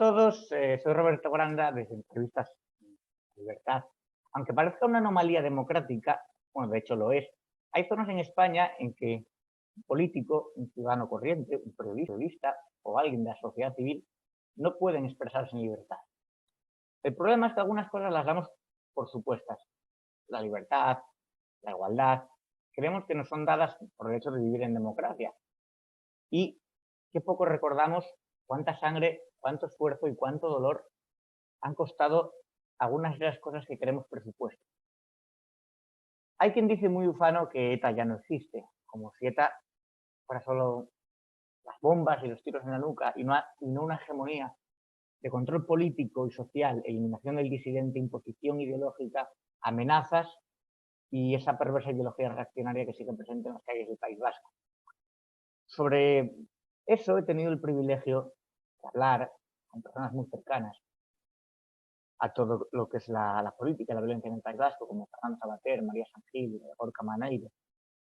todos, soy Roberto Granda desde Entrevistas Libertad. Aunque parezca una anomalía democrática, bueno, de hecho lo es, hay zonas en España en que un político, un ciudadano corriente, un periodista o alguien de la sociedad civil no pueden expresarse en libertad. El problema es que algunas cosas las damos por supuestas. La libertad, la igualdad, creemos que nos son dadas por el hecho de vivir en democracia. Y qué poco recordamos cuánta sangre, cuánto esfuerzo y cuánto dolor han costado algunas de las cosas que queremos presupuesto. Hay quien dice muy ufano que ETA ya no existe, como si ETA fuera solo las bombas y los tiros en la nuca y no una hegemonía de control político y social, eliminación del disidente, imposición ideológica, amenazas y esa perversa ideología reaccionaria que sigue presente en las calles del País Vasco. Sobre eso he tenido el privilegio de hablar con personas muy cercanas a todo lo que es la política y la violencia en el País Vasco, como Fernando Sabater, María Sangil, Gorka Maneiro,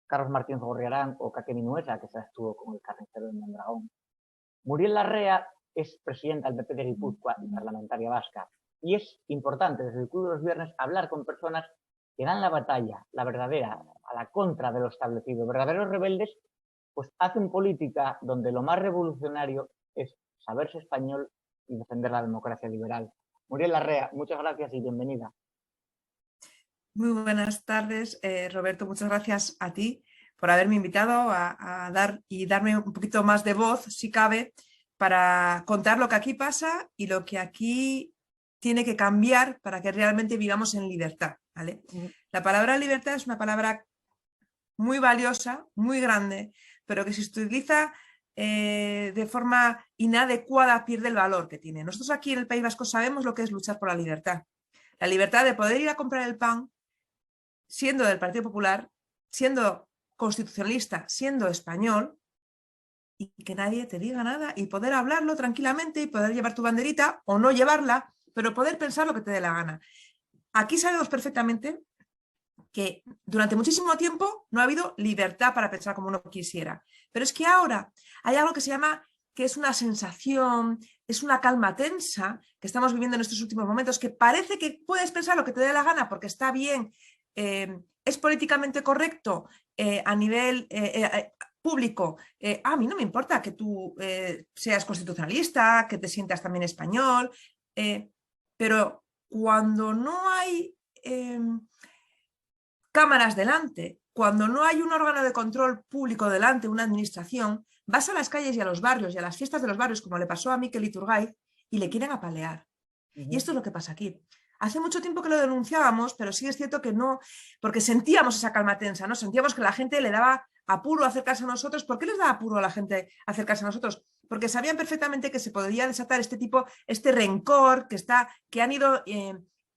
Carlos Martínez Gorriarán o Kake Minuesa, que se estuvo con el carnicero de Mondragón. Muriel Larrea es presidenta del PP de Guipúzcoa y parlamentaria vasca. Y es importante desde el Club de los Viernes hablar con personas que dan la batalla, la verdadera, a la contra de lo establecido. Verdaderos rebeldes, pues hacen política donde lo más revolucionario es saberse español y defender la democracia liberal. Muriel Larrea, muchas gracias y bienvenida. Muy buenas tardes, Roberto. Muchas gracias a ti por haberme invitado a darme un poquito más de voz, si cabe, para contar lo que aquí pasa y lo que aquí tiene que cambiar para que realmente vivamos en libertad, ¿vale? La palabra libertad es una palabra muy valiosa, muy grande, pero que si se utiliza de forma inadecuada pierde el valor que tiene. Nosotros aquí en el País Vasco sabemos lo que es luchar por la libertad. La libertad de poder ir a comprar el pan siendo del Partido Popular, siendo constitucionalista, siendo español, y que nadie te diga nada, y poder hablarlo tranquilamente y poder llevar tu banderita o no llevarla, pero poder pensar lo que te dé la gana. Aquí sabemos perfectamente que durante muchísimo tiempo no ha habido libertad para pensar como uno quisiera. Pero es que ahora hay algo que se llama, que es una sensación, es una calma tensa que estamos viviendo en estos últimos momentos, que parece que puedes pensar lo que te dé la gana porque está bien, es políticamente correcto a nivel público. A mí no me importa que tú seas constitucionalista, que te sientas también español, pero cuando no hay cámaras delante, cuando no hay un órgano de control público delante, una administración, vas a las calles y a los barrios y a las fiestas de los barrios, como le pasó a Mikel Iturgaiz, y le quieren apalear. Y esto es lo que pasa aquí. Hace mucho tiempo que lo denunciábamos, pero sí es cierto que no, porque sentíamos esa calma tensa, ¿no? Sentíamos que la gente le daba apuro a acercarse a nosotros. ¿Por qué les daba apuro a la gente a acercarse a nosotros? Porque sabían perfectamente que se podría desatar este rencor que han ido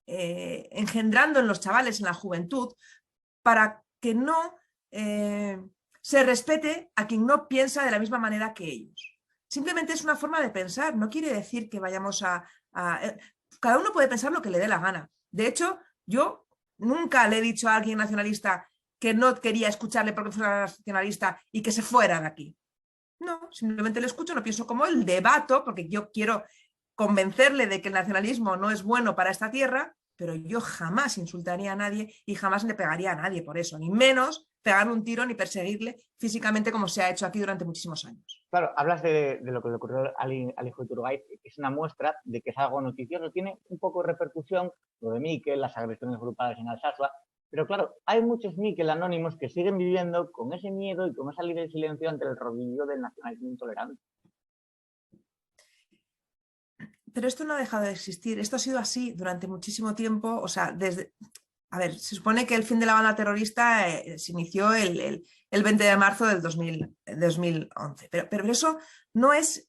engendrando en los chavales, en la juventud, para que no se respete a quien no piensa de la misma manera que ellos. Simplemente es una forma de pensar, no quiere decir que vayamos cada uno puede pensar lo que le dé la gana. De hecho, yo nunca le he dicho a alguien nacionalista que no quería escucharle porque fuera nacionalista y que se fuera de aquí. No, simplemente le escucho, no pienso como él, debato, porque yo quiero convencerle de que el nacionalismo no es bueno para esta tierra, pero yo jamás insultaría a nadie y jamás le pegaría a nadie por eso, ni menos pegarle un tiro ni perseguirle físicamente como se ha hecho aquí durante muchísimos años. Claro, hablas de lo que le ocurrió al hijo de Iturgaiz, que es una muestra de que es algo noticioso, tiene un poco de repercusión, lo de Mikel, las agresiones agrupadas en Alsasua, pero claro, hay muchos Mikel anónimos que siguen viviendo con ese miedo y con esa ley del silencio ante el rodillo del nacionalismo intolerante. Pero esto no ha dejado de existir, esto ha sido así durante muchísimo tiempo, o sea, a ver, se supone que el fin de la banda terrorista se inició el 20 de marzo del 2011, pero eso no es...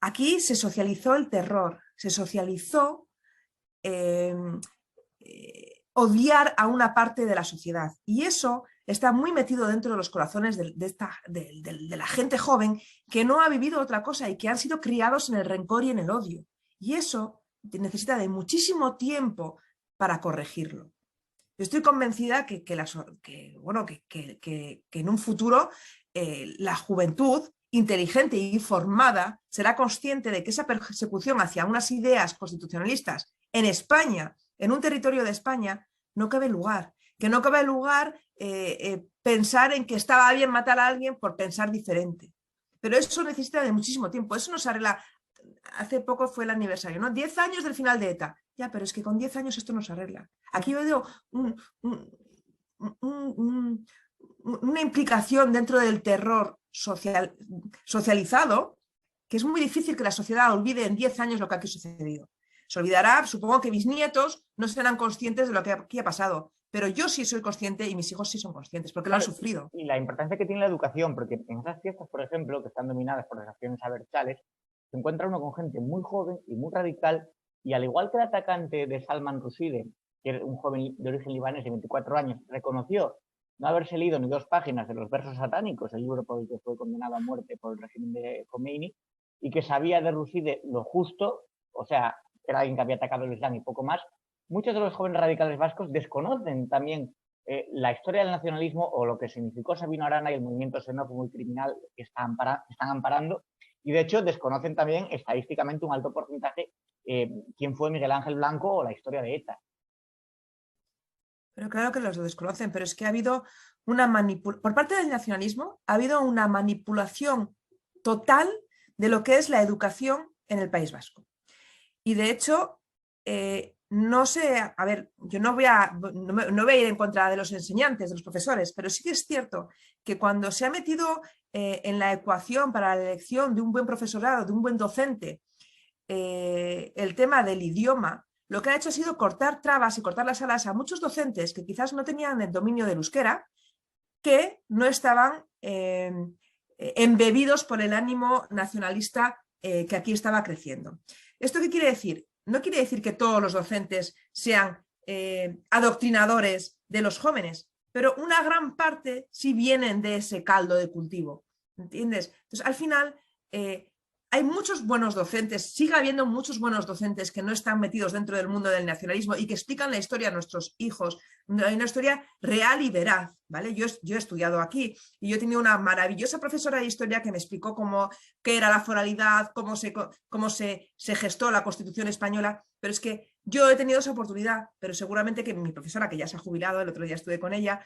aquí se socializó el terror, se socializó odiar a una parte de la sociedad, y eso está muy metido dentro de los corazones de la gente joven que no ha vivido otra cosa y que han sido criados en el rencor y en el odio. Y eso necesita de muchísimo tiempo para corregirlo. Estoy convencida que en un futuro la juventud inteligente y informada será consciente de que esa persecución hacia unas ideas constitucionalistas en España, en un territorio de España, no cabe lugar. Que no cabe lugar pensar en que estaba bien matar a alguien por pensar diferente. Pero eso necesita de muchísimo tiempo. Eso no se arregla. Hace poco fue el aniversario, ¿no? 10 años del final de ETA. Ya, pero es que con 10 años esto no se arregla. Aquí veo una implicación dentro del terror socializado, que es muy difícil que la sociedad olvide en 10 años lo que aquí ha sucedido. Se olvidará, supongo que mis nietos no serán conscientes de lo que aquí ha pasado, pero yo sí soy consciente y mis hijos sí son conscientes, porque lo han sufrido. Y la importancia que tiene la educación, porque en esas fiestas, por ejemplo, que están dominadas por las acciones abertzales, se encuentra uno con gente muy joven y muy radical, y al igual que el atacante de Salman Rushdie, que era un joven de origen libanés de 24 años, reconoció no haberse leído ni 2 páginas de los versos satánicos, el libro por el que fue condenado a muerte por el régimen de Khomeini, y que sabía de Rushdie lo justo, o sea, era alguien que había atacado el Islam y poco más. Muchos de los jóvenes radicales vascos desconocen también la historia del nacionalismo o lo que significó Sabino Arana y el movimiento xenófobo y criminal que están amparando, y de hecho desconocen también estadísticamente un alto porcentaje quién fue Miguel Ángel Blanco o la historia de ETA. Pero claro que los desconocen, pero es que ha habido una manipulación, por parte del nacionalismo, ha habido una manipulación total de lo que es la educación en el País Vasco. Y de hecho, no sé, a ver, yo no voy a ir en contra de los enseñantes, de los profesores, pero sí que es cierto que cuando se ha metido en la ecuación para la elección de un buen profesorado, de un buen docente, el tema del idioma, lo que ha hecho ha sido cortar trabas y cortar las alas a muchos docentes que quizás no tenían el dominio del euskera, que no estaban embebidos por el ánimo nacionalista que aquí estaba creciendo. ¿Esto qué quiere decir? No quiere decir que todos los docentes sean adoctrinadores de los jóvenes, pero una gran parte sí vienen de ese caldo de cultivo, ¿entiendes? Entonces, al final, hay muchos buenos docentes, sigue habiendo muchos buenos docentes que no están metidos dentro del mundo del nacionalismo y que explican la historia a nuestros hijos, una historia real y veraz, ¿vale? Yo he estudiado aquí y yo he tenido una maravillosa profesora de historia que me explicó qué era la foralidad, cómo se gestó la Constitución española, pero es que yo he tenido esa oportunidad, pero seguramente que mi profesora, que ya se ha jubilado, el otro día estuve con ella,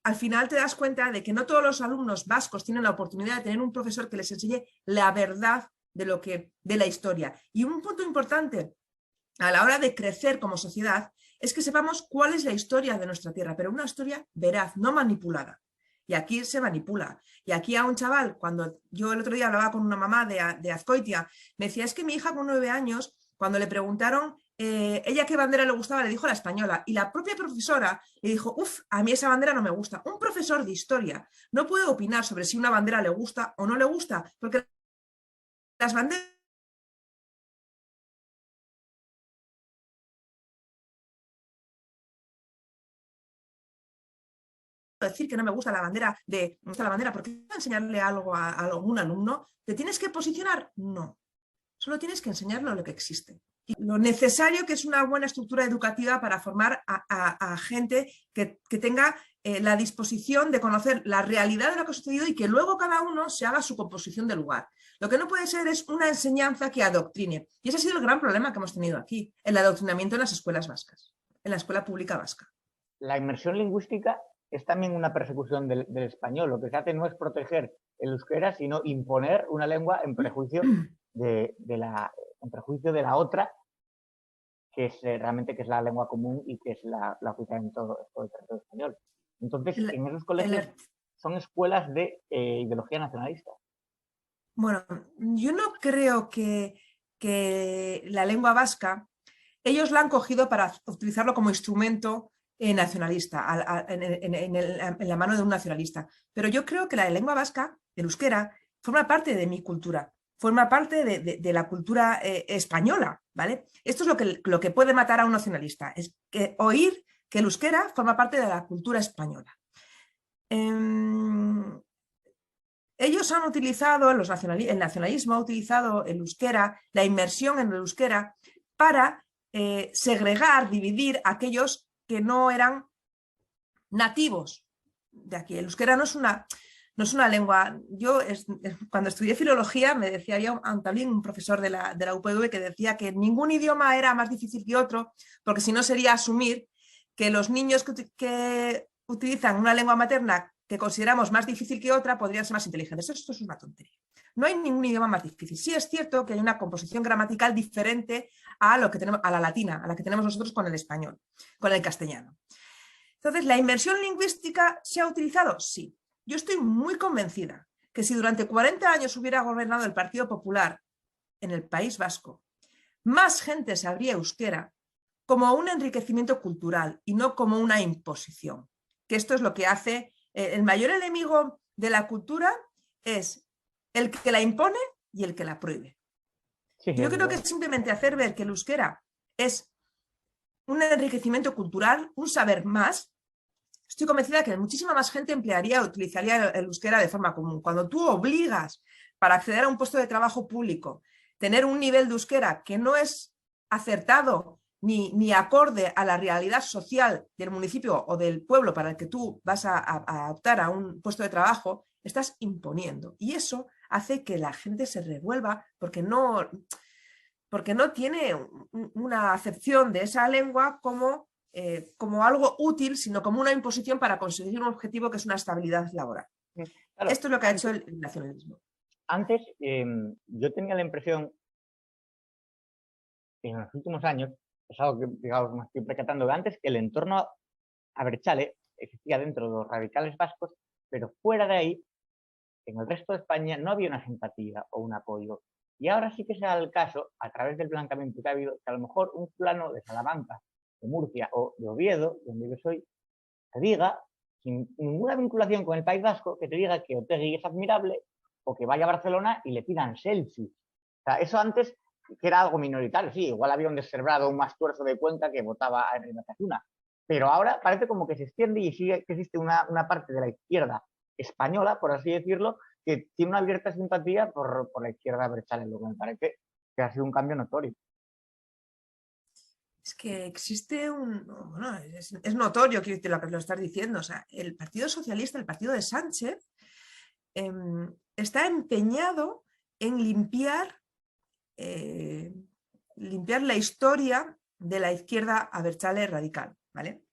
al final te das cuenta de que no todos los alumnos vascos tienen la oportunidad de tener un profesor que les enseñe la verdad de la historia. Y un punto importante a la hora de crecer como sociedad es que sepamos cuál es la historia de nuestra tierra, pero una historia veraz, no manipulada. Y aquí se manipula. Y aquí a un chaval, cuando yo el otro día hablaba con una mamá de Azkoitia, me decía, es que mi hija con 9 años, cuando le preguntaron ella qué bandera le gustaba, le dijo la española. Y la propia profesora le dijo, a mí esa bandera no me gusta. Un profesor de historia no puede opinar sobre si una bandera le gusta o no le gusta, porque las banderas decir que no me gusta la bandera porque enseñarle algo a algún alumno, ¿te tienes que posicionar? No, solo tienes que enseñarle lo que existe. Y lo necesario que es una buena estructura educativa para formar a gente que tenga la disposición de conocer la realidad de lo que ha sucedido y que luego cada uno se haga su composición de lugar. Lo que no puede ser es una enseñanza que adoctrine. Y ese ha sido el gran problema que hemos tenido aquí, el adoctrinamiento en las escuelas vascas, en la escuela pública vasca. La inmersión lingüística es también una persecución del español. Lo que se hace no es proteger el euskera, sino imponer una lengua en prejuicio de la otra, que es realmente que es la lengua común y que es la oficial en todo el territorio español. Entonces, en esos colegios son escuelas de ideología nacionalista. Bueno, yo no creo que la lengua vasca, ellos la han cogido para utilizarlo como instrumento nacionalista, en la mano de un nacionalista. Pero yo creo que la lengua vasca, el euskera, forma parte de mi cultura, forma parte de la cultura española, ¿vale? Esto es lo que puede matar a un nacionalista, es oír que el euskera forma parte de la cultura española. Ellos han utilizado, el nacionalismo ha utilizado el euskera, la inmersión en el euskera, para segregar, dividir a aquellos que no eran nativos de aquí. El euskera no no es una lengua. Cuando estudié filología me decía, también un profesor de la UPV que decía que ningún idioma era más difícil que otro, porque si no sería asumir que los niños que utilizan una lengua materna que consideramos más difícil que otra podrían ser más inteligentes. Esto es una tontería. No hay ningún idioma más difícil. Sí es cierto que hay una composición gramatical diferente a lo que tenemos, a la latina, a la que tenemos nosotros con el español, con el castellano. Entonces, ¿la inmersión lingüística se ha utilizado? Sí. Yo estoy muy convencida que si durante 40 años hubiera gobernado el Partido Popular en el País Vasco, más gente sabría euskera como un enriquecimiento cultural y no como una imposición. Que esto es lo que hace el mayor enemigo de la cultura, es el que la impone y el que la prohíbe. Sí, Yo creo que es simplemente hacer ver que el euskera es un enriquecimiento cultural, un saber más. Estoy convencida que muchísima más gente emplearía o utilizaría el euskera de forma común. Cuando tú obligas para acceder a un puesto de trabajo público, tener un nivel de euskera que no es acertado ni acorde a la realidad social del municipio o del pueblo para el que tú vas a optar a un puesto de trabajo, estás imponiendo. Y eso hace que la gente se revuelva porque no tiene una acepción de esa lengua como algo útil, sino como una imposición para conseguir un objetivo que es una estabilidad laboral. Claro, Esto es lo que ha hecho el nacionalismo. Antes yo tenía la impresión, en los últimos años, es algo que, digamos, me estoy percatando de antes, que el entorno Abertzale existía dentro de los radicales vascos, pero fuera de ahí, en el resto de España, no había una simpatía o un apoyo. Y ahora sí que sea el caso, a través del blancamiento que ha habido, que a lo mejor un fulano de Salamanca, de Murcia o de Oviedo, donde yo soy, te diga, sin ninguna vinculación con el País Vasco, que te diga que Otegi es admirable o que vaya a Barcelona y le pidan selfies. O sea, eso antes que era algo minoritario, sí, igual había un descerebrado, un más tuerzo de Cuenca que votaba en Batasuna, pero ahora parece como que se extiende y sigue que existe una parte de la izquierda española, por así decirlo, que tiene una abierta simpatía por la izquierda Berchale, lo que me parece que ha sido un cambio notorio. Es que existe bueno, es notorio que lo que lo estás diciendo. O sea, el Partido Socialista, el partido de Sánchez, está empeñado en limpiar la historia de la izquierda abertzale radical, ¿vale?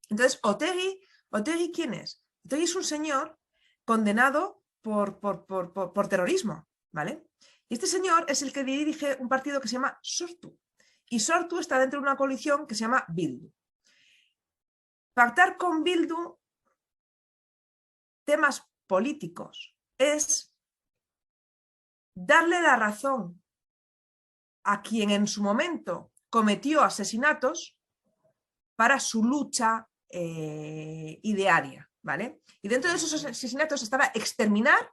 Entonces, Otegi, ¿quién es? Otegi es un señor condenado por terrorismo, ¿vale? Y este señor es el que dirige un partido que se llama Sortu. Y Sortu está dentro de una coalición que se llama Bildu. Pactar con Bildu temas políticos es darle la razón a quien en su momento cometió asesinatos para su lucha idearia, ¿vale? Y dentro de esos asesinatos estaba exterminar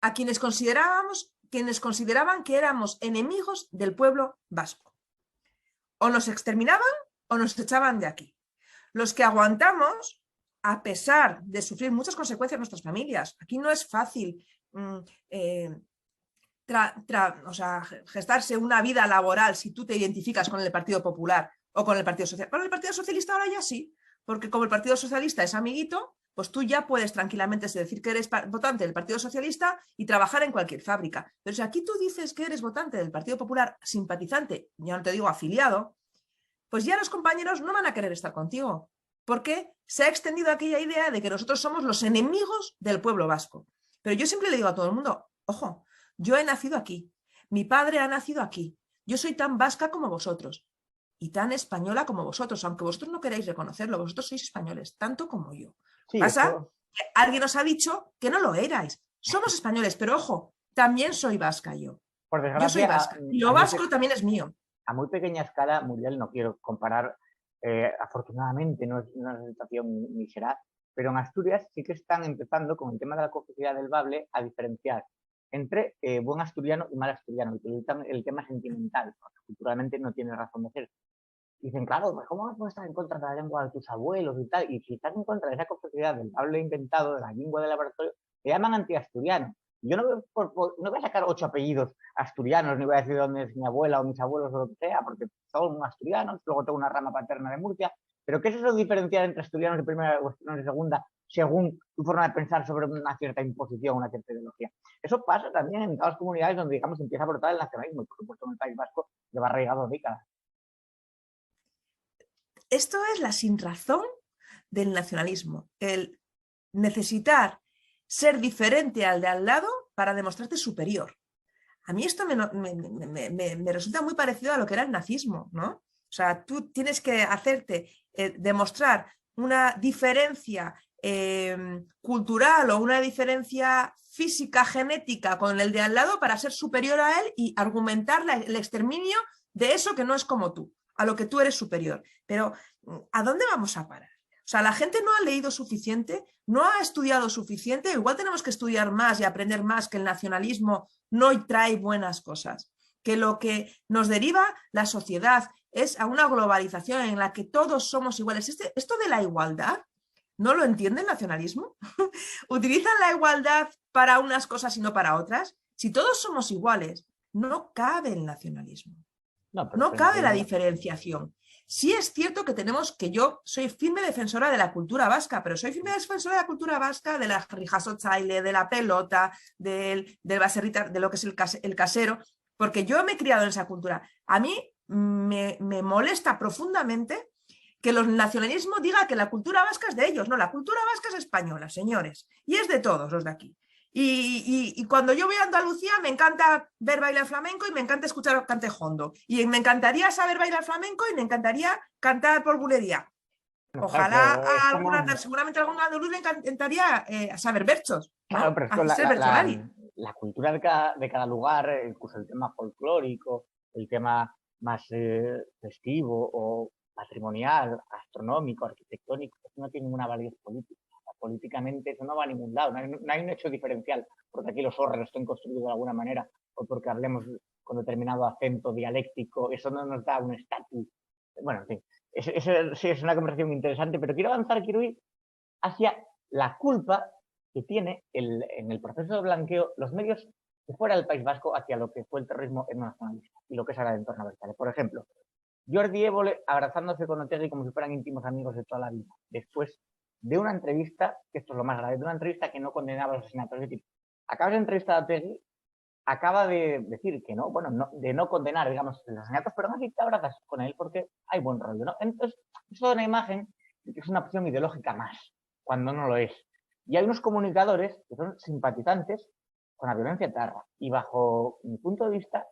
a quienes consideraban que éramos enemigos del pueblo vasco. O nos exterminaban o nos echaban de aquí. Los que aguantamos, a pesar de sufrir muchas consecuencias en nuestras familias, aquí no es fácil gestarse una vida laboral si tú te identificas con el Partido Popular o con el Partido Socialista. Con el Partido Socialista ahora ya sí, porque como el Partido Socialista es amiguito, pues tú ya puedes tranquilamente decir que eres votante del Partido Socialista y trabajar en cualquier fábrica. Pero si aquí tú dices que eres votante del Partido Popular, simpatizante, ya no te digo afiliado, pues ya los compañeros no van a querer estar contigo, porque se ha extendido aquella idea de que nosotros somos los enemigos del pueblo vasco. Pero yo siempre le digo a todo el mundo, ojo, yo he nacido aquí, mi padre ha nacido aquí, yo soy tan vasca como vosotros y tan española como vosotros, aunque vosotros no queráis reconocerlo, vosotros sois españoles, tanto como yo. Sí, Pasa eso... que alguien os ha dicho que no lo erais. Somos españoles, pero ojo, también soy vasca yo. Por Yo soy desgracia, vasca y lo vasco también es mío. A muy pequeña escala, Muriel, no quiero comparar, afortunadamente no es una situación ni será, pero en Asturias sí que están empezando con el tema de la complejidad del bable a diferenciar entre buen asturiano y mal asturiano, y el tema sentimental, porque culturalmente no tiene razón de ser. Dicen, claro, pues ¿cómo no puedes estar en contra de la lengua de tus abuelos y tal? Y si estás en contra de esa complejidad del bable inventado, de la lengua de laboratorio, te llaman antiasturiano. Yo no voy a sacar 8 apellidos asturianos, ni voy a decir dónde es mi abuela o mis abuelos o lo que sea, porque son asturianos, luego tengo una rama paterna de Murcia, pero ¿qué es eso de diferenciar entre asturianos de primera o asturianos de segunda según tu forma de pensar sobre una cierta imposición, una cierta ideología. Eso pasa también en todas las comunidades donde, digamos, empieza a brotar el nacionalismo, y por supuesto en el País Vasco lleva arraigado décadas. Esto es la sinrazón del nacionalismo, el necesitar ser diferente al de al lado para demostrarte superior. A mí esto me resulta muy parecido a lo que era el nazismo, ¿no? O sea, tú tienes que hacerte demostrar una diferencia cultural o una diferencia física, genética con el de al lado para ser superior a él y argumentar el exterminio de eso que no es como tú, a lo que tú eres superior. Pero, ¿a dónde vamos a parar? O sea, la gente no ha leído suficiente, no ha estudiado suficiente, igual tenemos que estudiar más y aprender más que el nacionalismo no trae buenas cosas, que lo que nos deriva la sociedad es a una globalización en la que todos somos iguales. Esto de la igualdad, ¿no lo entiende el nacionalismo? ¿Utilizan la igualdad para unas cosas y no para otras? Si todos somos iguales, no cabe el nacionalismo, no cabe la diferenciación. Sí es cierto que yo soy firme defensora de la cultura vasca, pero soy firme defensora de la cultura vasca, de la rijasotzaile, de la pelota, del baserrita, de lo que es el casero, porque yo me he criado en esa cultura. A mí me molesta profundamente que el nacionalismo diga que la cultura vasca es de ellos. No, la cultura vasca es española, señores, y es de todos los de aquí. Y cuando yo voy a Andalucía me encanta ver bailar flamenco y me encanta escuchar cante hondo. Y me encantaría saber bailar flamenco y me encantaría cantar por bulería. Ojalá seguramente a algún andaluz le encantaría saber berchos, ¿no? Claro, pero es la cultura de cada lugar, incluso el tema folclórico, el tema más festivo o patrimonial, astronómico, arquitectónico, eso no tiene ninguna validez política. Políticamente eso no va a ningún lado, no hay un hecho diferencial porque aquí los hórreos estén construidos de alguna manera o porque hablemos con determinado acento dialéctico, eso no nos da un estatus. Bueno, en fin, sí es una conversación interesante, pero quiero ir hacia la culpa que tiene en el proceso de blanqueo los medios de fuera del País Vasco hacia lo que fue el terrorismo etnonacionalista y lo que es ahora el entorno Berchale. Por ejemplo, Jordi Évole abrazándose con Otegi como si fueran íntimos amigos de toda la vida, después de una entrevista, que esto es lo más grave, de una entrevista que no condenaba los asesinatos. Es decir, acabas de entrevistar a Otegi, acaba de decir que no, bueno, de no condenar, digamos, los asesinatos, pero aún así te abrazas con él porque hay buen rollo, ¿no? Entonces, eso da una imagen de que es una opción ideológica más, cuando no lo es. Y hay unos comunicadores que son simpatizantes con la violencia etarra. Y bajo mi punto de vista,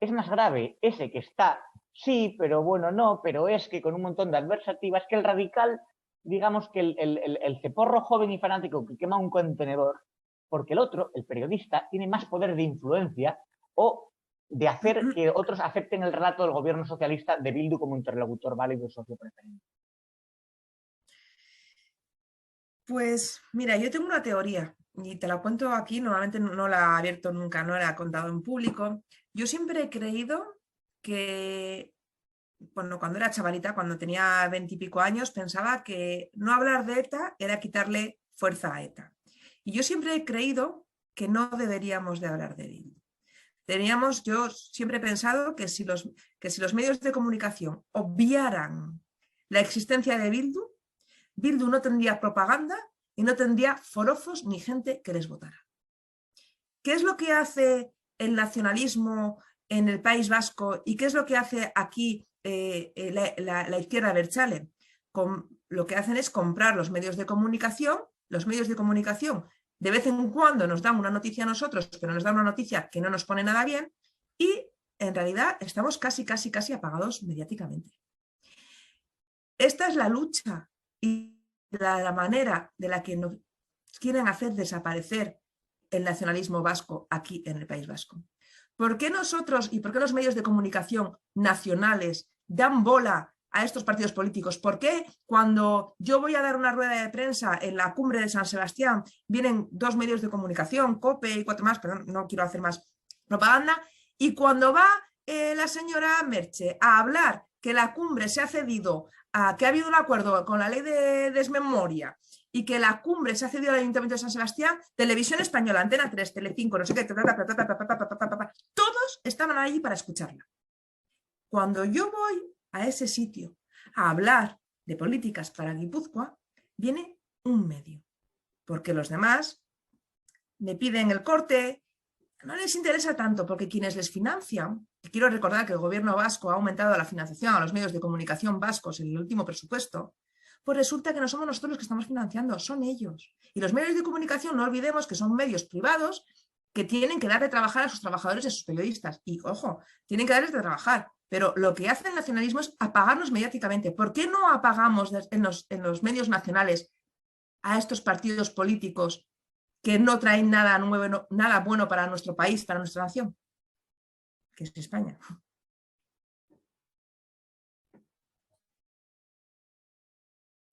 es más grave ese que está, sí, pero bueno, no, pero es que con un montón de adversativas, que el radical, digamos que el ceporro joven y fanático que quema un contenedor, porque el otro, el periodista, tiene más poder de influencia o de hacer que otros acepten el relato del gobierno socialista de Bildu como interlocutor válido y socio preferente. Pues mira, yo tengo una teoría y te la cuento aquí, normalmente no la he abierto nunca, no la he contado en público. Yo siempre he creído que, bueno, cuando era chavalita, cuando tenía 20 y pico años, pensaba que no hablar de ETA era quitarle fuerza a ETA. Y yo siempre he creído que no deberíamos de hablar de Bildu. Yo siempre he pensado que si los medios de comunicación obviaran la existencia de Bildu no tendría propaganda y no tendría forofos ni gente que les votara. ¿Qué es lo que hace el nacionalismo en el País Vasco y qué es lo que hace aquí la izquierda Berchale? Lo que hacen es comprar los medios de comunicación. Los medios de comunicación de vez en cuando nos dan una noticia a nosotros, pero nos dan una noticia que no nos pone nada bien y en realidad estamos casi apagados mediáticamente. Esta es la lucha y la manera de la que nos quieren hacer desaparecer el nacionalismo vasco aquí en el País Vasco. ¿Por qué nosotros y por qué los medios de comunicación nacionales dan bola a estos partidos políticos? ¿Por qué cuando yo voy a dar una rueda de prensa en la cumbre de San Sebastián vienen dos medios de comunicación, COPE y 4 más, pero no quiero hacer más propaganda, y cuando va la señora Merche a hablar que la cumbre se ha cedido, que ha habido un acuerdo con la ley de desmemoria y que la cumbre se ha cedido al Ayuntamiento de San Sebastián, Televisión Española, Antena 3, Telecinco, no sé qué, todos estaban allí para escucharla. Cuando yo voy a ese sitio a hablar de políticas para Guipúzcoa, viene un medio. porque los demás me piden el corte, no les interesa tanto, porque quienes les financian, y quiero recordar que el gobierno vasco ha aumentado la financiación a los medios de comunicación vascos en el último presupuesto, pues resulta que no somos nosotros los que estamos financiando, son ellos. Y los medios de comunicación, no olvidemos que son medios privados que tienen que dar de trabajar a sus trabajadores y a sus periodistas. Y, ojo, tienen que darles de trabajar. Pero lo que hace el nacionalismo es apagarnos mediáticamente. ¿Por qué no apagamos en los medios nacionales a estos partidos políticos que no traen nada nuevo, nada bueno para nuestro país, para nuestra nación, que es España?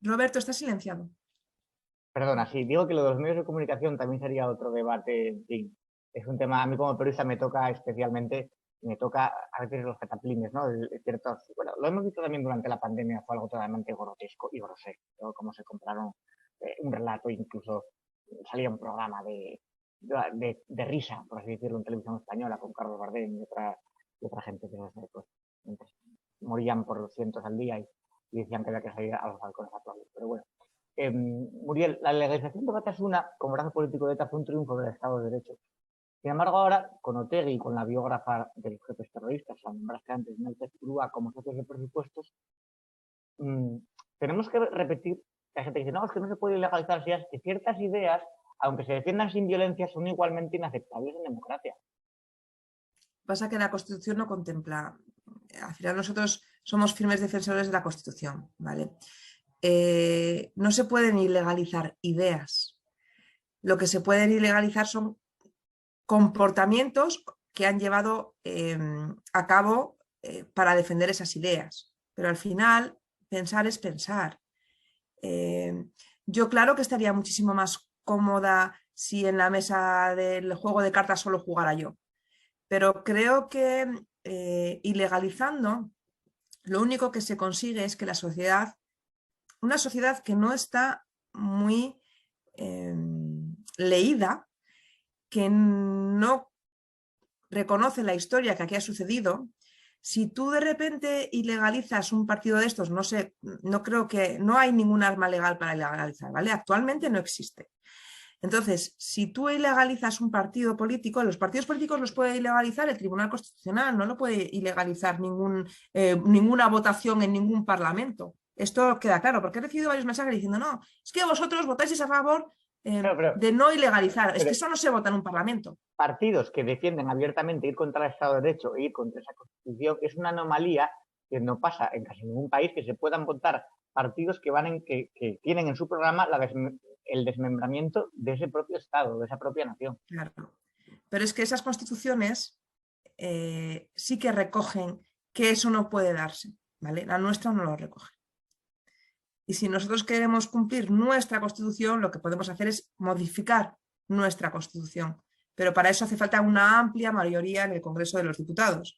Roberto, está silenciado. Perdona, sí, digo que lo de los medios de comunicación también sería otro debate, en fin. Es un tema, a mí como periodista me toca especialmente, me toca a veces los cataplines, ¿no? Ciertos, bueno, lo hemos visto también durante la pandemia, fue algo totalmente grotesco y grosero, ¿no? Cómo se compraron un relato, incluso salía un programa de risa, por así decirlo, en televisión española, con Carlos Bardem y otra gente que pues, morían por cientos al día y decían que había que salir a los balcones a aplaudir. Pero bueno, Muriel, la legalización de Batasuna como brazo político de ETA fue un triunfo del Estado de Derecho. Sin embargo, ahora, con Otegi y con la biógrafa de los jefes terroristas, la nombraste antes, Meltek Urúa, como socios de presupuestos, tenemos que repetir, la gente dice, no, es que no se puede ilegalizar, que ciertas ideas, aunque se defiendan sin violencia, son igualmente inaceptables en democracia. Pasa que la Constitución no contempla, al final nosotros somos firmes defensores de la Constitución, ¿vale? No se pueden ilegalizar ideas. Lo que se pueden ilegalizar son comportamientos que han llevado a cabo para defender esas ideas. Pero al final, pensar es pensar. Yo claro que estaría muchísimo más cómoda si en la mesa del juego de cartas solo jugara yo. Pero creo que ilegalizando, lo único que se consigue es que la sociedad, una sociedad que no está muy leída, que no reconoce la historia que aquí ha sucedido, si tú de repente ilegalizas un partido de estos, no sé, no creo que, no hay ningún arma legal para ilegalizar, ¿vale? Actualmente no existe. Entonces, si tú ilegalizas un partido político, los partidos políticos los puede ilegalizar el Tribunal Constitucional, no lo puede ilegalizar ninguna votación en ningún parlamento. Esto queda claro, porque he recibido varios mensajes diciendo, no, es que vosotros votáis a favor de no ilegalizar, es que eso no se vota en un parlamento. Partidos que defienden abiertamente ir contra el Estado de Derecho e ir contra esa Constitución es una anomalía que no pasa en casi ningún país, que se puedan votar partidos que tienen en su programa el desmembramiento de ese propio Estado, de esa propia nación. Claro. Pero es que esas constituciones sí que recogen que eso no puede darse, ¿vale? La nuestra no lo recoge. Y si nosotros queremos cumplir nuestra Constitución, lo que podemos hacer es modificar nuestra Constitución. Pero para eso hace falta una amplia mayoría en el Congreso de los Diputados.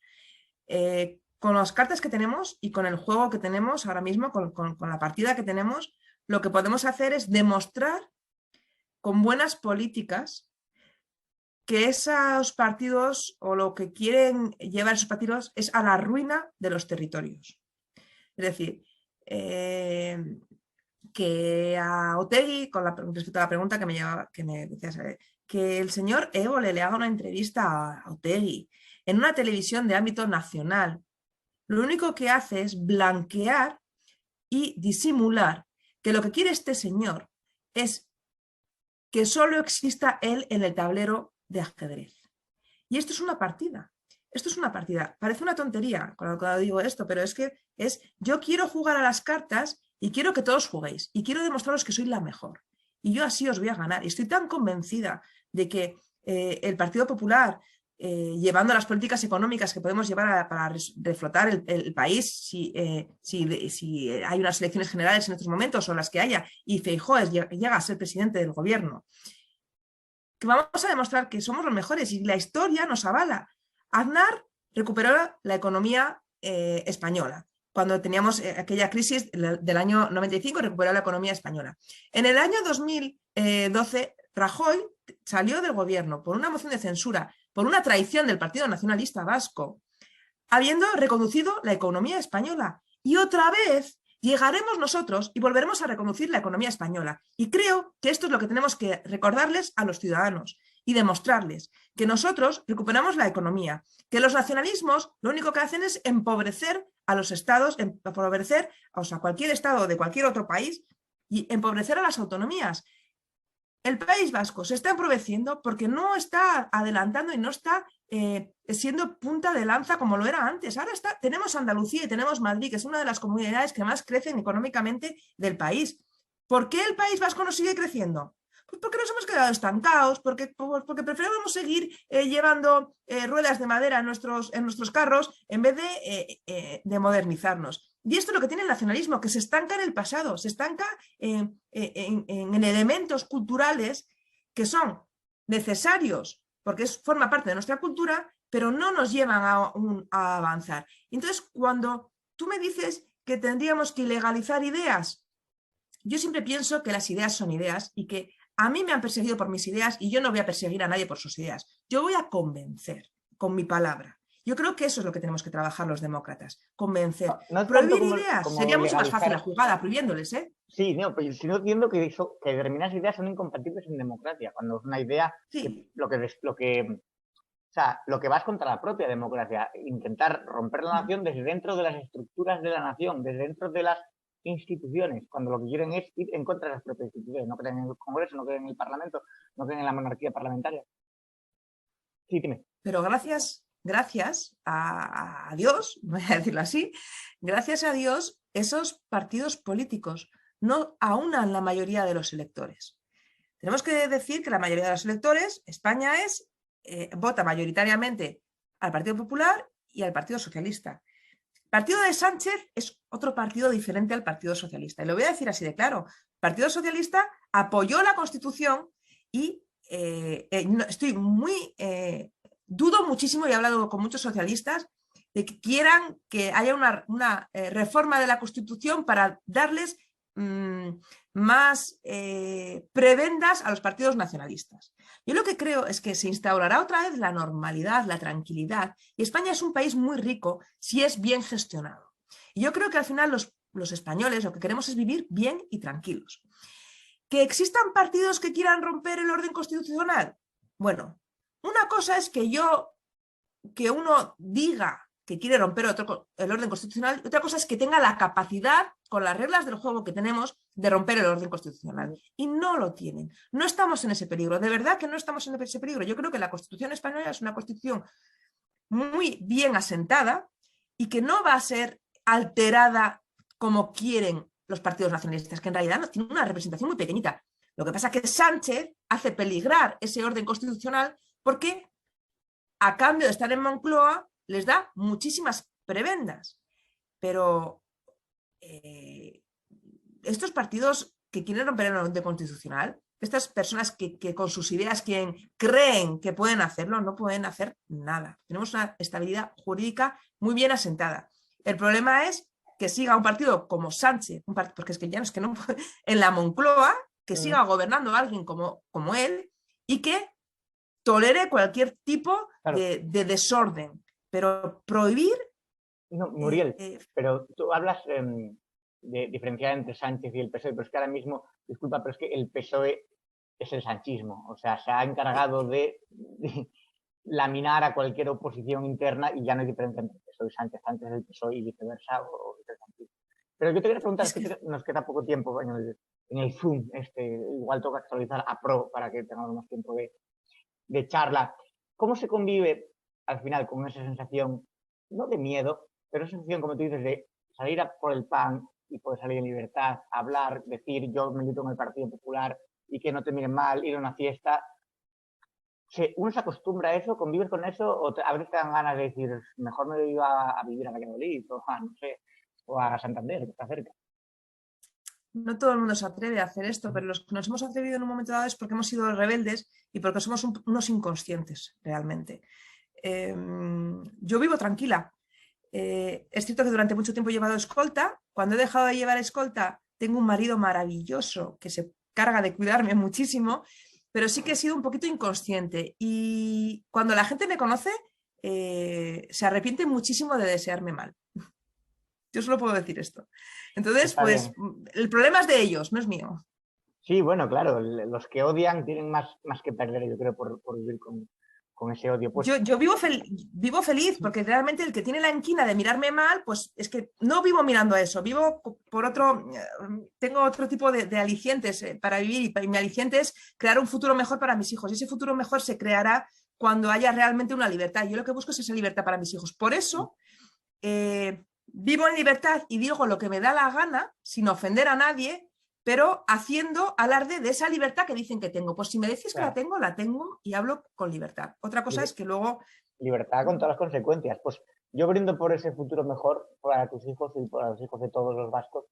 Con las cartas que tenemos y con el juego que tenemos ahora mismo, con la partida que tenemos, lo que podemos hacer es demostrar con buenas políticas que esos partidos o lo que quieren llevar esos partidos es a la ruina de los territorios. Es decir, que a Otegi, respecto a la pregunta que me decías, que el señor Évole le haga una entrevista a Otegi en una televisión de ámbito nacional, lo único que hace es blanquear y disimular que lo que quiere este señor es que solo exista él en el tablero de ajedrez. Y esto es una partida. Esto es una partida. Parece una tontería cuando digo esto, pero es que yo quiero jugar a las cartas y quiero que todos juguéis y quiero demostraros que soy la mejor. Y yo así os voy a ganar. Y estoy tan convencida de que el Partido Popular, llevando las políticas económicas que podemos llevar para reflotar el país, si hay unas elecciones generales en estos momentos o las que haya, y Feijóo llega a ser presidente del gobierno, que vamos a demostrar que somos los mejores y la historia nos avala. Aznar recuperó la economía española. Cuando teníamos aquella crisis del año 95, recuperó la economía española. En el año 2012, Rajoy salió del gobierno por una moción de censura, por una traición del Partido Nacionalista Vasco, habiendo reconducido la economía española. Y otra vez llegaremos nosotros y volveremos a reconducir la economía española. Y creo que esto es lo que tenemos que recordarles a los ciudadanos y demostrarles que nosotros recuperamos la economía, que los nacionalismos lo único que hacen es empobrecer a los estados, empobrecer a cualquier estado de cualquier otro país y empobrecer a las autonomías. El País Vasco se está empobreciendo porque no está adelantando y no está siendo punta de lanza como lo era antes. Ahora tenemos Andalucía y tenemos Madrid, que es una de las comunidades que más crecen económicamente del país. ¿Por qué el País Vasco no sigue creciendo? Pues porque nos hemos quedado estancados, porque preferimos seguir llevando ruedas de madera en nuestros carros en vez de modernizarnos. Y esto es lo que tiene el nacionalismo, que se estanca en el pasado, se estanca en elementos culturales que son necesarios porque forma parte de nuestra cultura, pero no nos llevan a avanzar. Entonces, cuando tú me dices que tendríamos que ilegalizar ideas, yo siempre pienso que las ideas son ideas y que a mí me han perseguido por mis ideas y yo no voy a perseguir a nadie por sus ideas. Yo voy a convencer con mi palabra. Yo creo que eso es lo que tenemos que trabajar los demócratas, convencer. No prohibir ideas sería mucho más fácil la jugada, prohibiéndoles, ¿eh? Sí, no, pero si no entiendo que determinadas ideas son incompatibles en democracia, cuando es una idea sí. lo que va es contra la propia democracia, intentar romper la nación desde dentro de las estructuras de la nación, desde dentro de las instituciones, cuando lo que quieren es ir en contra de las propias instituciones, no creen en el Congreso, no creen en el Parlamento, no creen en la monarquía parlamentaria. Sí, dime. Pero gracias a Dios, voy a decirlo así, gracias a Dios, esos partidos políticos no aunan la mayoría de los electores. Tenemos que decir que la mayoría de los electores, España vota mayoritariamente al Partido Popular y al Partido Socialista. El partido de Sánchez es otro partido diferente al Partido Socialista. Y lo voy a decir así de claro. El Partido Socialista apoyó la Constitución y dudo muchísimo, y he hablado con muchos socialistas, de que quieran que haya una reforma de la Constitución para darles más prebendas a los partidos nacionalistas. Yo lo que creo es que se instaurará otra vez la normalidad, la tranquilidad, y España es un país muy rico si es bien gestionado. Y yo creo que al final los españoles lo que queremos es vivir bien y tranquilos. ¿Que existan partidos que quieran romper el orden constitucional? Bueno, una cosa es que uno diga que quiere romper el orden constitucional, y otra cosa es que tenga la capacidad, con las reglas del juego que tenemos, de romper el orden constitucional. Y no lo tienen. No estamos en ese peligro. De verdad que no estamos en ese peligro. Yo creo que la Constitución española es una Constitución muy bien asentada y que no va a ser alterada como quieren los partidos nacionalistas, que en realidad no tienen una representación muy pequeñita. Lo que pasa es que Sánchez hace peligrar ese orden constitucional porque, a cambio de estar en Moncloa, les da muchísimas prebendas. Pero estos partidos que quieren romper el orden constitucional, estas personas que con sus ideas creen que pueden hacerlo, no pueden hacer nada. Tenemos una estabilidad jurídica muy bien asentada. El problema es que siga un partido como Sánchez, porque es que ya no es que no puede, en la Moncloa, que siga gobernando alguien como él y que tolere cualquier tipo de desorden. Pero prohibir... No, Muriel, pero tú hablas de diferenciar entre Sánchez y el PSOE, pero es que ahora mismo, disculpa, pero es que el PSOE es el sanchismo. O sea, se ha encargado de laminar a cualquier oposición interna y ya no hay diferencia entre el PSOE y Sánchez, Sánchez el PSOE y viceversa, o el sanchismo. Pero yo te quería preguntar, es que nos queda poco tiempo en el Zoom, igual toca actualizar a Pro para que tengamos más tiempo de charla. ¿Cómo se convive al final con esa sensación, no de miedo, pero esa sensación, como tú dices, de salir a por el pan y poder salir en libertad, hablar, decir yo milito en el Partido Popular y que no te miren mal, ir a una fiesta? ¿Uno se acostumbra a eso, convives con eso, o a veces te dan ganas de decir mejor me iba a vivir a Valladolid o no sé, o a Santander, que está cerca? No todo el mundo se atreve a hacer esto, pero los que nos hemos atrevido en un momento dado es porque hemos sido rebeldes y porque somos unos inconscientes realmente. Yo vivo tranquila. Es cierto que durante mucho tiempo he llevado escolta. Cuando he dejado de llevar escolta, tengo un marido maravilloso que se carga de cuidarme muchísimo, pero sí que he sido un poquito inconsciente. Y cuando la gente me conoce, se arrepiente muchísimo de desearme mal. Yo solo puedo decir esto. Entonces, Está pues, el problema es de ellos, no es mío. Sí, bueno, claro, los que odian tienen más que perder, yo creo, por vivir con ese odio. Pues, Yo vivo feliz porque realmente el que tiene la inquina de mirarme mal, pues es que no vivo mirando a eso, vivo por otro, tengo otro tipo de alicientes para vivir y mi aliciente es crear un futuro mejor para mis hijos y ese futuro mejor se creará cuando haya realmente una libertad. Yo lo que busco es esa libertad para mis hijos. Por eso vivo en libertad y digo lo que me da la gana sin ofender a nadie, pero haciendo alarde de esa libertad que dicen que tengo. Pues si me decís claro, que la tengo y hablo con libertad. Otra cosa es que luego... libertad con todas las consecuencias. Pues yo brindo por ese futuro mejor para tus hijos y para los hijos de todos los vascos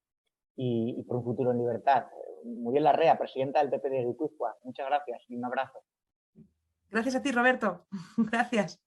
y por un futuro en libertad. Muriel Larrea, presidenta del PP de Guipúzcoa. Muchas gracias y un abrazo. Gracias a ti, Roberto. Gracias.